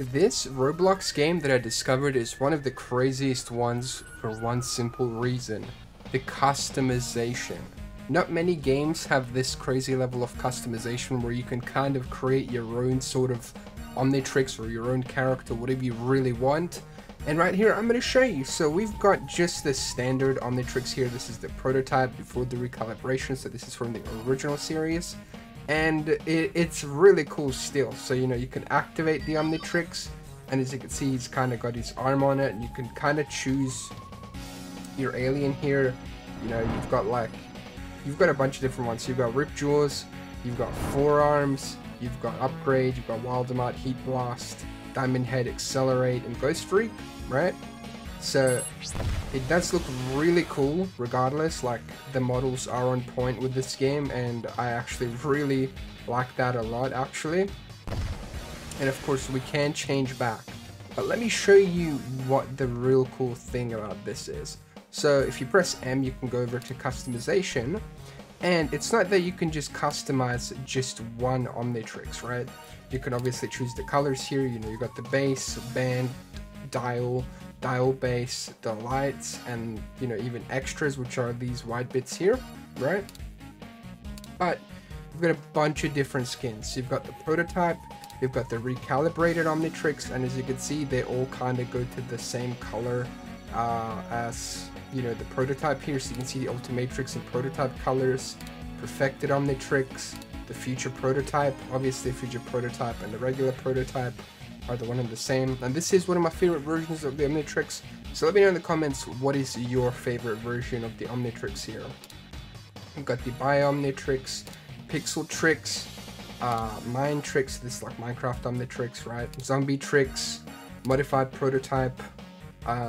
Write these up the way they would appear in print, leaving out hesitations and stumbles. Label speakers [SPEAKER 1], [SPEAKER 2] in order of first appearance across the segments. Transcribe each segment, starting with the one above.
[SPEAKER 1] This Roblox game that I discovered is one of the craziest ones for one simple reason: the customization. Not many games have this crazy level of customization where you can kind of create your own sort of Omnitrix or your own character, whatever you really want. And right here, I'm going to show you. So we've got just the standard Omnitrix here. This is the prototype before the recalibration. So this is from the original series. And it's really cool still. So, you know, you can activate the Omnitrix. And as you can see, he's kind of got his arm on it. And you can kind of choose your alien here. You know, you've got a bunch of different ones. So you've got Ripjaws, you've got Fourarms, you've got Upgrade, you've got Wildmutt, Heatblast, Diamondhead, XLR8, and Ghostfreak, right? So it does look really cool regardless. Like, the models are on point with this game, and I actually really like that a lot actually. And of course we can change back, but let me show you what the real cool thing about this is. So if you press M, you can go over to customization, and it's not that you can just customize just one Omnitrix, right? You can obviously choose the colors here. You know, you got the base, band, dial base, the lights, and, you know, even extras, which are these white bits here, right? But you've got a bunch of different skins. So you've got the prototype, you've got the recalibrated Omnitrix, and as you can see, they all kind of go to the same color as, you know, the prototype here. So you can see the Ultimatrix and prototype colors, perfected Omnitrix, the future prototype. Obviously, future prototype and the regular prototype are the one and the same. And this is one of my favorite versions of the Omnitrix. So let me know in the comments, what is your favorite version of the Omnitrix here? We've got the Biomnitrix, Pixeltrix, Minetrix, this is like Minecraft Omnitrix, right? Zombitrix, modified prototype.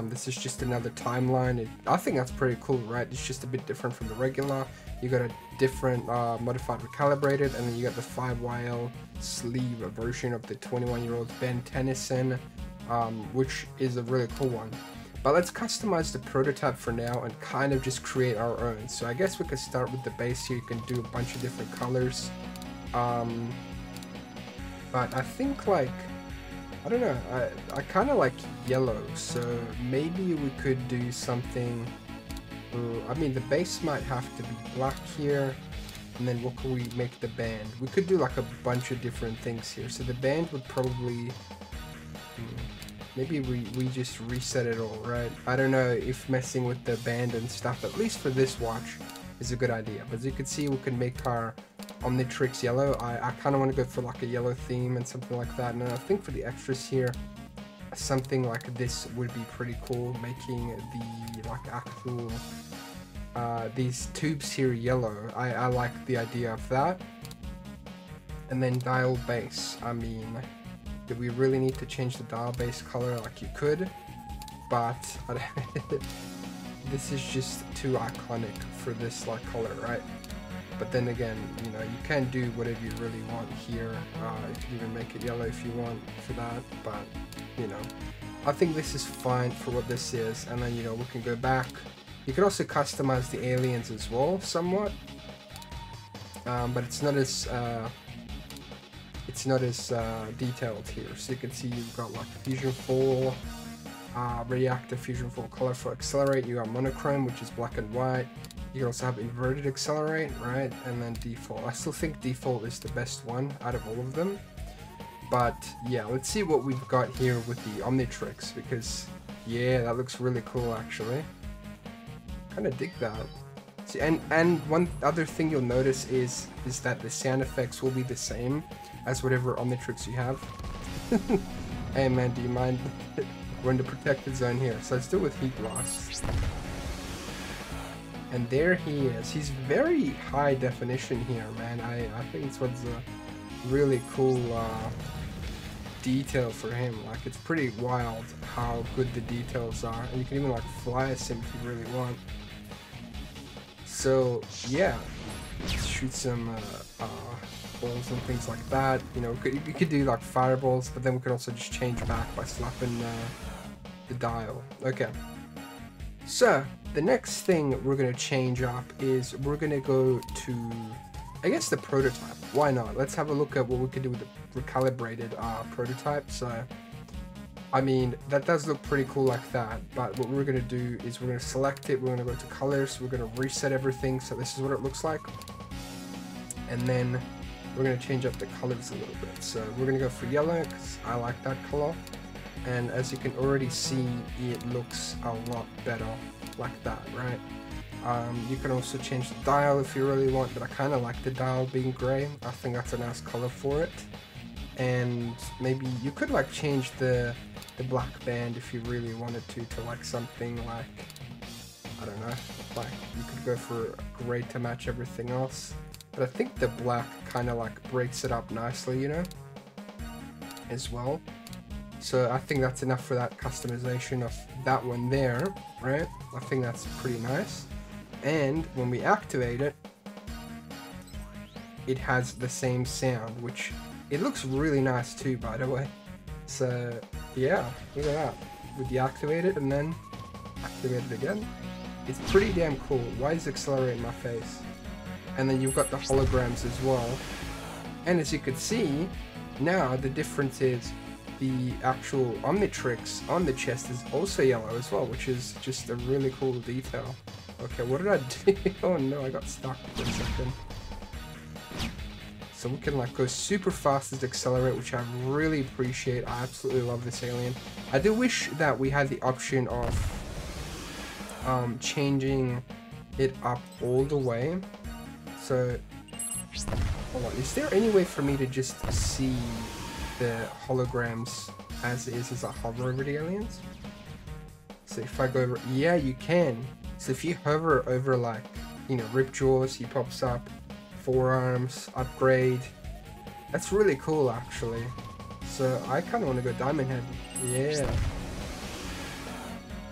[SPEAKER 1] This is just another timeline. I think that's pretty cool, right? It's just a bit different from the regular. You got a different modified recalibrated, and then you got the 5YL sleeve version of the 21-year-old Ben Tennyson, which is a really cool one. But let's customize the prototype for now and kind of just create our own. So I guess we could start with the base here. You can do a bunch of different colors. But I think, like, I don't know, I kind of like yellow, so maybe we could do something. I mean, the base might have to be black here, and then what can we make the band? We could do like a bunch of different things here. So the band would probably, maybe we just reset it all, right? I don't know if messing with the band and stuff, at least for this watch, is a good idea. But as you can see, we can make our Omnitrix yellow. I kind of want to go for like a yellow theme and something like that. And I think for the extras here, something like this would be pretty cool, making the like actual these tubes here yellow. I like the idea of that. And then dial base. I mean, do we really need to change the dial base color? Like, you could, but this is just too iconic for this like color, right? But then again, you know, you can do whatever you really want here. You can even make it yellow if you want for that, but, you know, I think this is fine for what this is. And then, you know, we can go back. You can also customize the aliens as well, somewhat, but it's not as detailed here. So you can see you've got like Fusionfall, reactive Fusionfall, colorful accelerate. You got Monochrome, which is black and white. You can also have inverted accelerate, right? And then default. I still think default is the best one out of all of them. But yeah, let's see what we've got here with the Omnitrix, because yeah, that looks really cool actually. Kind of dig that. See, and one other thing you'll notice is that the sound effects will be the same as whatever Omnitrix you have. Hey man, do you mind? We're in the protected zone here, so let's do it with Heatblast. And there he is. He's very high definition here, man. I think it's what's a really cool detail for him. Like, it's pretty wild how good the details are. And you can even like fly as him if you really want. So yeah, let's shoot some balls and things like that. You know, you could do like fireballs, but then we could also just change back by slapping the dial. Okay. So the next thing we're going to change up is we're going to go to, I guess, the prototype. Why not? Let's have a look at what we could do with the recalibrated prototype. So I mean, that does look pretty cool like that, but what we're going to do is we're going to select it, we're going to go to colors, we're going to reset everything, so this is what it looks like. And then we're going to change up the colors a little bit. So we're going to go for yellow, because I like that color. And as you can already see, it looks a lot better like that, right? You can also change the dial if you really want, but I kind of like the dial being gray. I think that's a nice color for it. And maybe you could like change the black band if you really wanted to like something like, I don't know, like you could go for gray to match everything else. But I think the black kind of like breaks it up nicely, you know, as well. So I think that's enough for that customization of that one there, right? I think that's pretty nice. And when we activate it, it has the same sound, which it looks really nice too, by the way. So yeah, look at that. We deactivate it and then activate it again. It's pretty damn cool. Why is Accelerate in my face? And then you've got the holograms as well. And as you could see, now the difference is the actual Omnitrix on the chest is also yellow as well, which is just a really cool detail. Okay, what did I do? Oh no, I got stuck for a second. So we can like go super fast as Accelerate, which I really appreciate. I absolutely love this alien. I do wish that we had the option of changing it up all the way. So, hold on, is there any way for me to just see the holograms as is as I hover over the aliens? So if I go over, yeah, you can. So if you hover over like, you know, Ripjaws, he pops up. Fourarms, upgrade. That's really cool actually. So I kind of want to go Diamondhead. Yeah.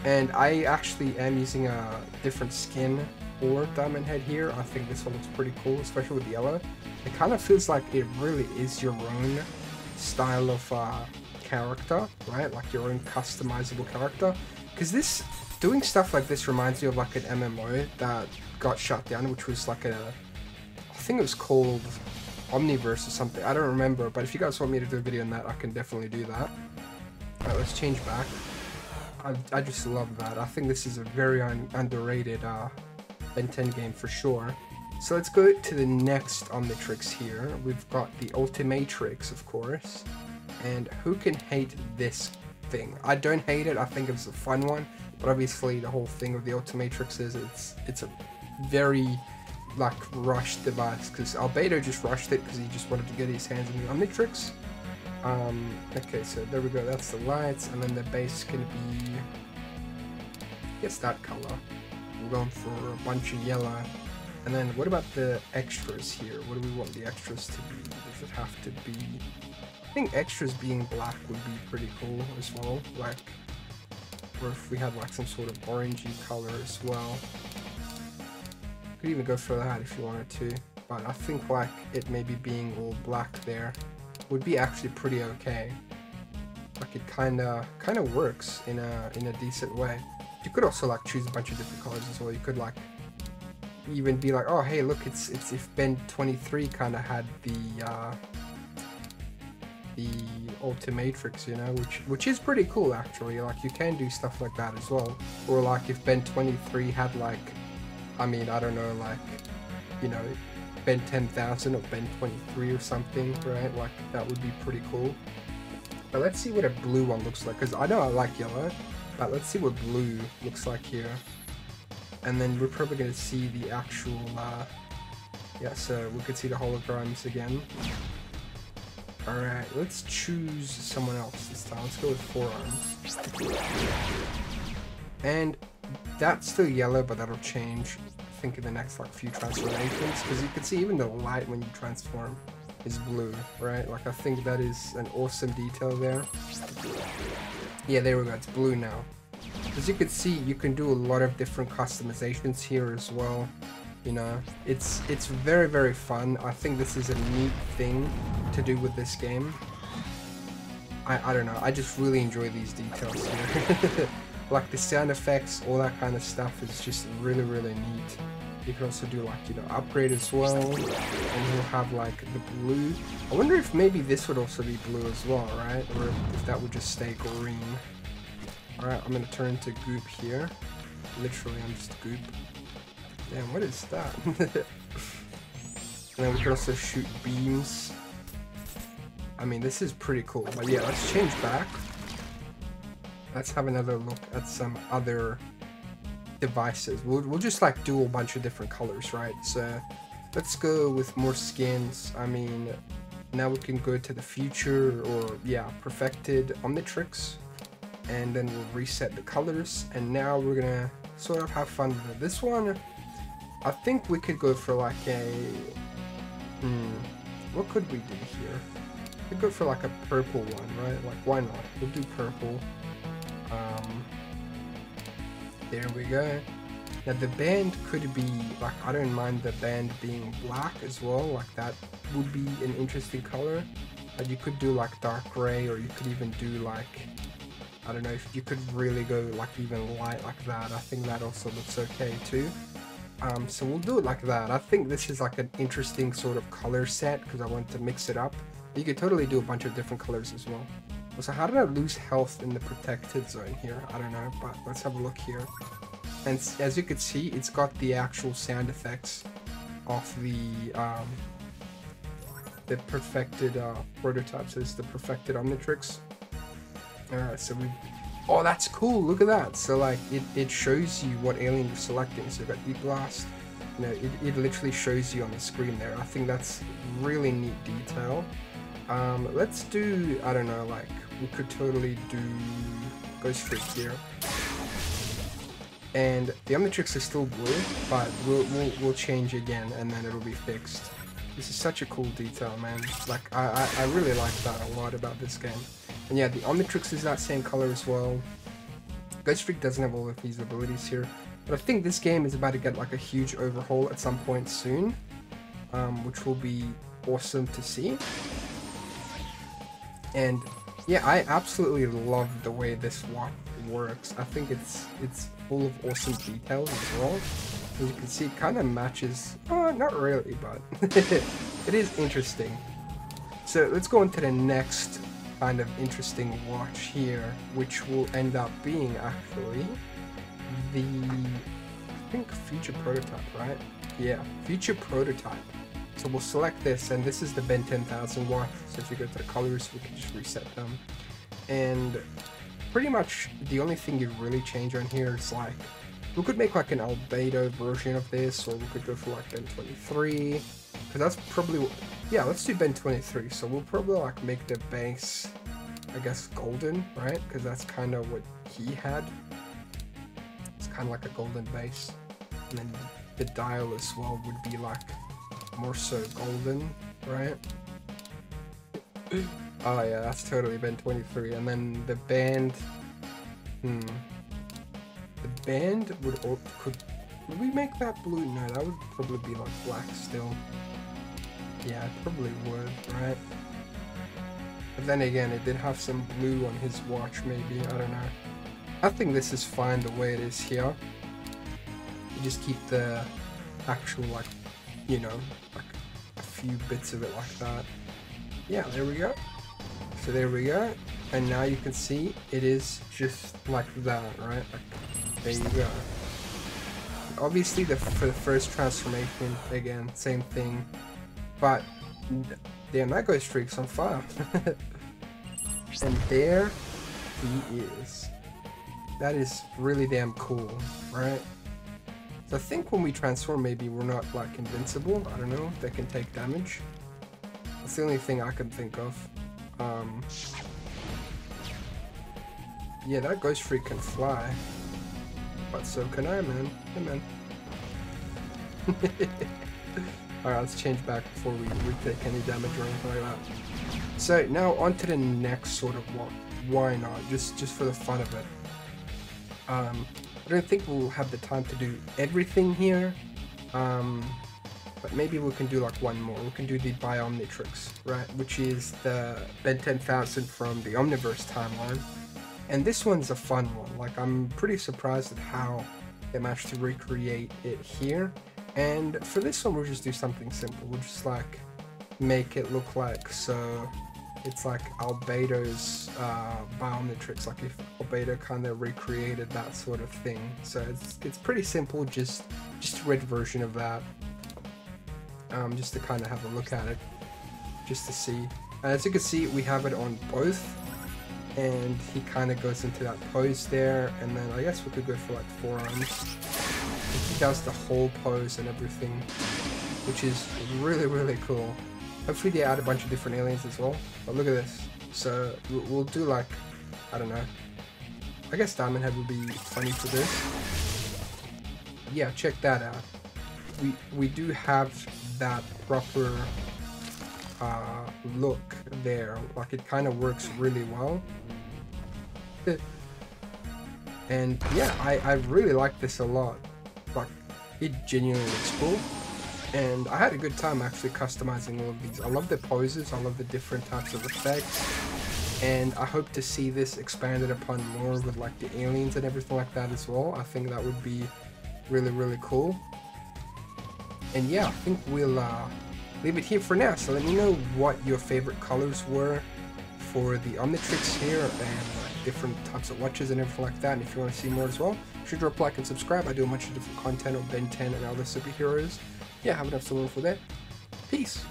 [SPEAKER 1] And I actually am using a different skin for Diamondhead here. I think this one looks pretty cool, especially with the yellow. It kind of feels like it really is your own style of character, right? Like your own customizable character. Because this, doing stuff like this reminds me of like an MMO that got shut down, which was like a, I think it was called Omniverse or something. I don't remember, but if you guys want me to do a video on that, I can definitely do that. Alright, let's change back. I just love that. I think this is a very underrated Ben 10 game for sure. So let's go to the next Omnitrix here. We've got the Ultimatrix, of course. And who can hate this thing? I don't hate it. I think it's a fun one. But obviously the whole thing of the Ultimatrix is it's a very like rushed device, because Albedo just rushed it because he just wanted to get his hands on the Omnitrix. Okay, so there we go, that's the lights, and then the base can be, I guess that color. We're going for a bunch of yellow. And then what about the extras here? What do we want the extras to be? Does it have to be, I think extras being black would be pretty cool as well, like, or if we had like some sort of orangey color as well. Could even go for that if you wanted to, but I think like it maybe being all black there would be actually pretty okay. Like it kind of works in a decent way. You could also like choose a bunch of different colors as well. You could like even be like, oh hey, look, it's if Ben 23 kind of had the Ultimatrix, you know, which is pretty cool actually. Like you can do stuff like that as well. Or like if Ben 23 had like, I mean, I don't know, like, you know, Ben 10,000 or Ben 23 or something, right? Like, that would be pretty cool. But let's see what a blue one looks like, because I know I like yellow, but let's see what blue looks like here. And then we're probably going to see the actual, yeah, so we could see the holograms again. Alright, let's choose someone else this time. Let's go with Fourarms. And that's still yellow, but that'll change, I think, in the next like few transformations, because you can see even the light when you transform is blue, right? Like I think that is an awesome detail there. Yeah, there we go, it's blue now. As you can see, you can do a lot of different customizations here as well. You know, it's very, very fun. I think this is a neat thing to do with this game. I don't know, I just really enjoy these details here. Like the sound effects, all that kind of stuff is just really, really neat. you can also do like, you know, upgrade as well, and you'll have like the blue. I wonder if maybe this would also be blue as well, right? Or if that would just stay green. Alright, I'm gonna turn to goop here. Literally, I'm just goop. Damn, what is that? And then we can also shoot beams. I mean, this is pretty cool. But yeah, let's change back. Let's have another look at some other devices. We'll just like do a bunch of different colors, right? So let's go with more skins. I mean, now we can go to the future, or yeah, perfected Omnitrix, and then we'll reset the colors. And now we're gonna sort of have fun with it. This one, I think we could go for like a what could we do here? We could go for like a purple one, right? Like, why not? We'll do purple. There we go. Now the band could be like, I don't mind the band being black as well, like that would be an interesting color. But you could do like dark gray, or you could even do like, I don't know, if you could really go like even light like that. I think that also looks okay too. So we'll do it like that. I think this is like an interesting sort of color set because I want to mix it up. You could totally do a bunch of different colors as well. So how did I lose health in the protected zone here? I don't know, but let's have a look here. And as you can see, it's got the actual sound effects of the perfected prototypes. So it's the perfected Omnitrix. Alright, so we... Oh, that's cool, look at that. So like, it shows you what alien you're selecting. So you've got Heatblast. You know, it literally shows you on the screen there. I think that's really neat detail. Let's do, I don't know, like, we could totally do Ghostfreak here. And the Omnitrix is still blue, but we'll change again, and then it'll be fixed. This is such a cool detail, man. Like, I really like that a lot about this game. And yeah, the Omnitrix is that same color as well. Ghostfreak doesn't have all of these abilities here, but I think this game is about to get like a huge overhaul at some point soon, which will be awesome to see. And yeah, I absolutely love the way this watch works. I think it's full of awesome details as well. As you can see, it kind of matches, not really, but it is interesting. So let's go on to the next kind of interesting watch here, which will end up being actually the, I think, future prototype, right? Yeah, future prototype. So we'll select this, and this is the Ben 10,000 watch. So if you go to the colors, we can just reset them. And pretty much the only thing you really change on here is like, we could make like an albedo version of this, or we could go for like Ben 23, because that's probably, yeah, let's do Ben 23. So we'll probably like make the base, I guess, golden, right? Because that's kind of what he had. It's kind of like a golden base. And then the dial as well would be like more so golden, right? Oh yeah, that's totally Ben 23. And then the band, the band would we make that blue? No, that would probably be like black still. Yeah, it probably would, right? But then again, it did have some blue on his watch, maybe, I don't know. I think this is fine the way it is here. You just keep the actual, like, you know, like a few bits of it like that. Yeah, there we go. So there we go. And now you can see it is just like that, right? Like, there you go. Obviously, for the first transformation, again, same thing. But, damn, that Ghostfreak's on fire. And there he is. That is really damn cool, right? So I think when we transform, maybe we're not like invincible. I don't know, they can take damage. That's the only thing I can think of. Yeah, that Ghostfreak can fly. But so can I, man. Hey, man. Alright, let's change back before we take any damage or anything like that. So now on to the next sort of one. Why not? Just for the fun of it. I don't think we'll have the time to do everything here. But maybe we can do like one more. We can do the Biomnitrix, right? Which is the Ben 10,000 from the Omniverse timeline. And this one's a fun one. Like, I'm pretty surprised at how they managed to recreate it here. And for this one, we'll just do something simple. We'll just like make it look like so. It's like Albedo's Biomnitrix, like if Albedo kind of recreated that sort of thing. So it's pretty simple, just a red version of that. Just to kind of have a look at it, just to see. As you can see, we have it on both, and he kind of goes into that pose there, and then I guess we could go for like forearms. He does the whole pose and everything, which is really cool. Hopefully they add a bunch of different aliens as well. But look at this. So we'll do like, I don't know. I guess Diamondhead would be funny for this. Yeah, check that out. We do have that proper look there. Like it kind of works really well. And yeah, I really like this a lot. Like it genuinely looks cool. And I had a good time actually customizing all of these. I love the poses, I love the different types of effects, and I hope to see this expanded upon more with like the aliens and everything like that as well. I think that would be really cool. And yeah, I think we'll leave it here for now. So let me know what your favorite colors were for the Omnitrix here, and like different types of watches and everything like that. And if you want to see more as well, be sure to drop a like and subscribe. I do a bunch of different content on Ben 10 and other superheroes. Yeah, have enough to learn for that. Peace.